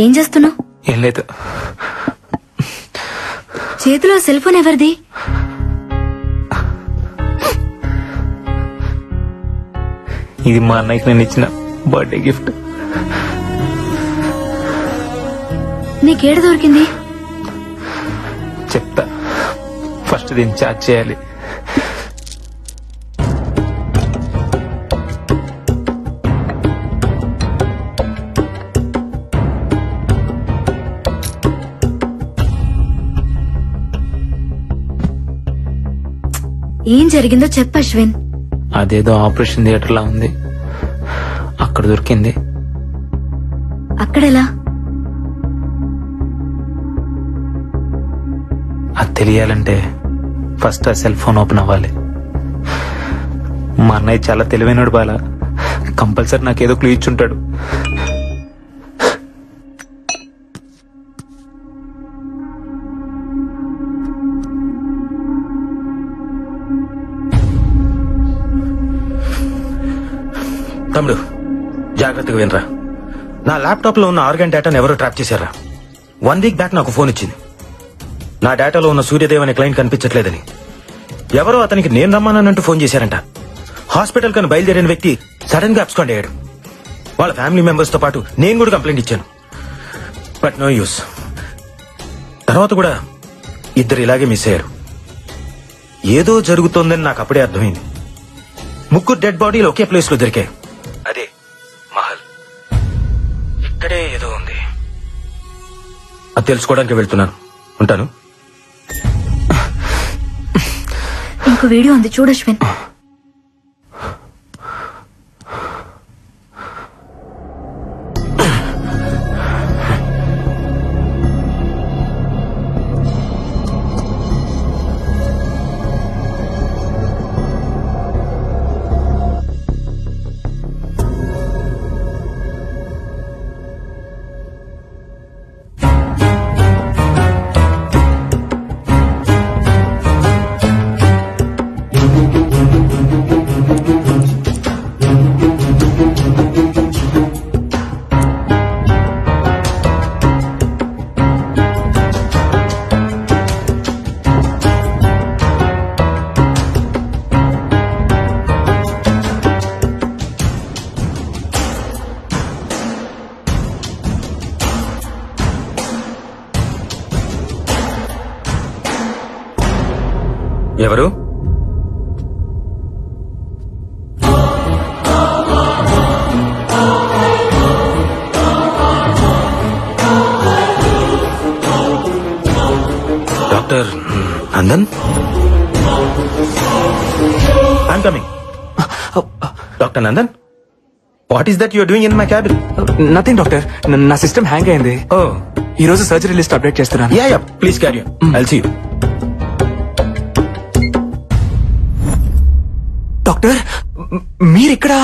ఏం చేస్తున్నావు? ఏం లేదు. చేతిలో సెల్ ఫోన్ ఎవరిది? ఇది మా అన్నయ్యకి నేను ఇచ్చిన బర్త్డే గిఫ్ట్. నీకేడ దొరికింది? చెప్తా, ఫస్ట్ దీన్ని చార్జ్ చేయాలి. ఏం జరిగిందో చెప్పు అశ్విన్. అదేదో ఆపరేషన్ థియేటర్ లా ఉంది, అక్కడ దొరికింది. అక్కడెలా? అది తెలియాలంటే ఫస్ట్ ఆ సెల్ ఫోన్ ఓపెన్ అవ్వాలి. మా అన్నయ్య చాలా తెలివైనడు బాలా, కంపల్సరీ నాకేదో క్లూ ఇచ్చుంటాడు. తమ్ముడు, జాగ్రత్తగా వినరా. నా ల్యాప్టాప్ లో ఉన్న ఆర్గాన్ డేటాను ఎవరో ట్రాప్ చేశారా? 1 వీక్ బ్యాక్ నాకు ఫోన్ వచ్చింది. నా డేటాలో ఉన్న సూర్యదేవ్ అనే క్లయింట్ కనిపించట్లేదని ఎవరో అతనికి నేను రమ్మానంటూ ఫోన్ చేశారంట. హాస్పిటల్ కని బయలుదేరిన వ్యక్తి సడన్ గా అబ్స్కాండ్ అయ్యాడు. వాళ్ళ ఫ్యామిలీ మెంబర్స్ తో పాటు నేను కూడా కంప్లైంట్ ఇచ్చాను, బట్ నో యూస్. తర్వాత కూడా ఇద్దరు ఇలాగే మిస్ అయ్యారు. ఏదో జరుగుతోందని నాకు అప్పుడే అర్థమైంది. 3 డెడ్ బాడీలు ఒకే ప్లేస్ లో దొరికాయి. అదే మహల్. ఇక్కడే ఏదో ఉంది, అది తెలుసుకోవడానికి వెళ్తున్నాను. ఉంటాను. ఇంకో వీడియో ఉంది, చూడు అశ్విన్. ఎవరు? Doctor Nandan, I'm coming. Doctor Nandan, what is that you're doing in my cabin? Nothing doctor, నా సిస్టమ్ హ్యాంగ్ అయింది. ఓ, ఈ రోజు సర్జరీ లిస్ట్ అప్డేట్ చేస్తున్నాను. Yeah yeah, please carry on. I'll see you. Doctor, మీరిక్కడ?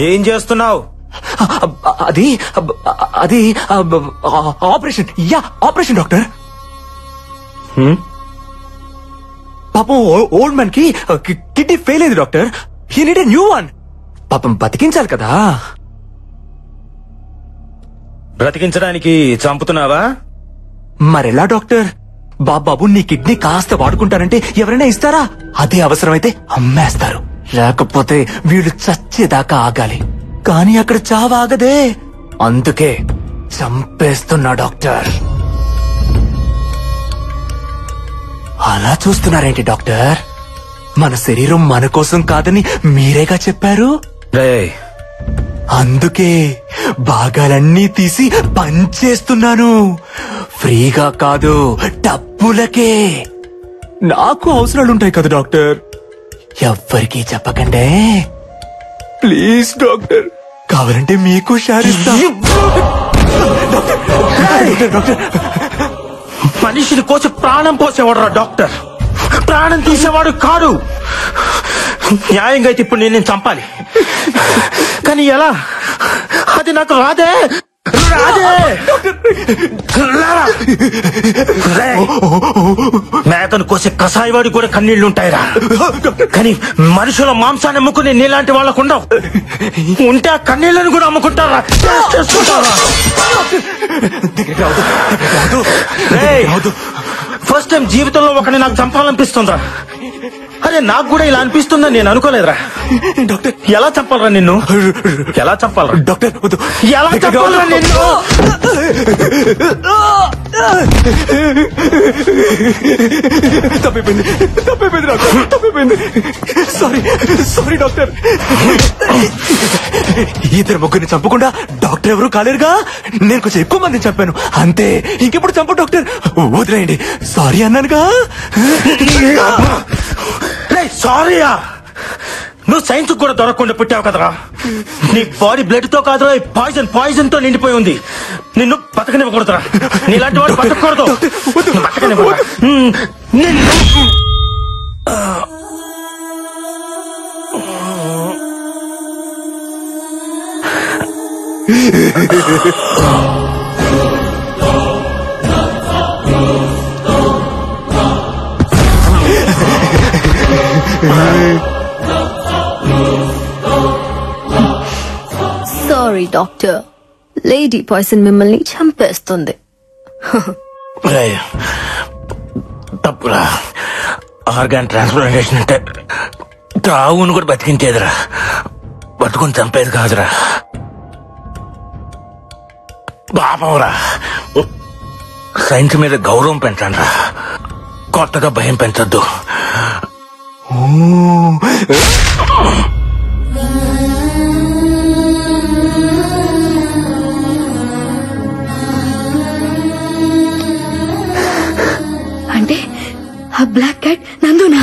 ఏం చేస్తున్నావు? అది అది ఆపరేషన్. Yeah, operation doctor. పాపం ఓల్డ్ మ్యాన్ కి కిడ్నీ ఫెయిల్ అయింది doctor. He need a new one. పాపం బతికించాలి కదా. బ్రతికించడానికి చంపుతున్నావా? మరెలా డాక్టర్? బాబు నీ కిడ్నీ కాస్త వాడుకుంటారంటే ఎవరైనా ఇస్తారా? అదే అవసరమైతే అమ్మేస్తారు. లేకపోతే వీళ్ళు చచ్చేదాకా ఆగాలి. కానీ అక్కడ చావాగదే. అందుకే చంపేస్తున్నా డాక్టర్. అలా చూస్తున్నారేంటి డాక్టర్? మన శరీరం మన కోసం కాదని మీరేగా చెప్పారు. రేయ్, అందుకే భాగాలన్నీ తీసి పంచేస్తున్నాను. ఫ్రీగా కాదు, డబ్బులకే. నాకు అవసరాలుంటాయి కదా డాక్టర్. ఎవ్వరికీ చెప్పకండే ప్లీజ్ డాక్టర్. కావాలంటే మీకు షేర్ ఇస్తా. డాక్టర్, మనిషిని కోసి ప్రాణం పోసేవాడు డాక్టర్, ప్రాణం తీసేవాడు కాదు. న్యాయంగా అయితే ఇప్పుడు నేను చంపాలి, కానీ ఎలా? అది నాకు రాదే. మేకను కోసే కసాయివాడి కూడా కన్నీళ్లుంటాయిరా, కానీ మనుషుల మాంసాన్ని అమ్ముకునే నీలాంటి వాళ్ళకు ఉండవు. ఉంటే ఆ కన్నీళ్లను కూడా అమ్ముకుంటారా? ఫస్ట్ టైం జీవితంలో ఒకరిని నాకు చంపాలనిపిస్తుందా? అరే, నాకు కూడా ఇలా అనిపిస్తుందని నేను అనుకోలేదురా. డాక్టర్, ఎలా చంపాలరా నిన్ను? ఎలా చంపాలరా డాక్టర్? ఎలా చంపాలరా నిన్ను? తప్పిపోయింది డాక్టర్, తప్పిపోయింది. Sorry doctor. ఇద్దరు ముగ్గురిని చంపకుండా డాక్టర్ ఎవరు కాలేరుగా. నేను కొంచెం ఎక్కువ మందిని చంపాను అంతే. ఇంకెప్పుడు చంప డాక్టర్, వదిలేయండి. సారీ అన్నానుగా. సారీయా? నువ్వు సైన్స్ కూడా దొరకకుండా పుట్టావు కదరా. నీ బాడీ బ్లడ్ తో కాదురా, పాయిజన్ తో నిండిపోయి ఉంది. నిన్ను బతకనివ్వకూడదురా. నీలాంటి వాడు బతకూడదు. సారీ డాక్టర్, లేడీ పాయిజన్ మిమ్మల్ని చంపేస్తుంది. తప్పురా. ఆర్గాన్ ట్రాన్స్ప్లాంటేషన్ అంటే తావును కూడా బతికించేదిరా, బతుకుని చంపేది కాదురా. పాపంరా. సైన్స్ మీద గౌరవం పెంచండి రా, కొత్తగా భయం పెంచొద్దు. అంటే ఆ బ్లాక్ క్యాట్ నందునా?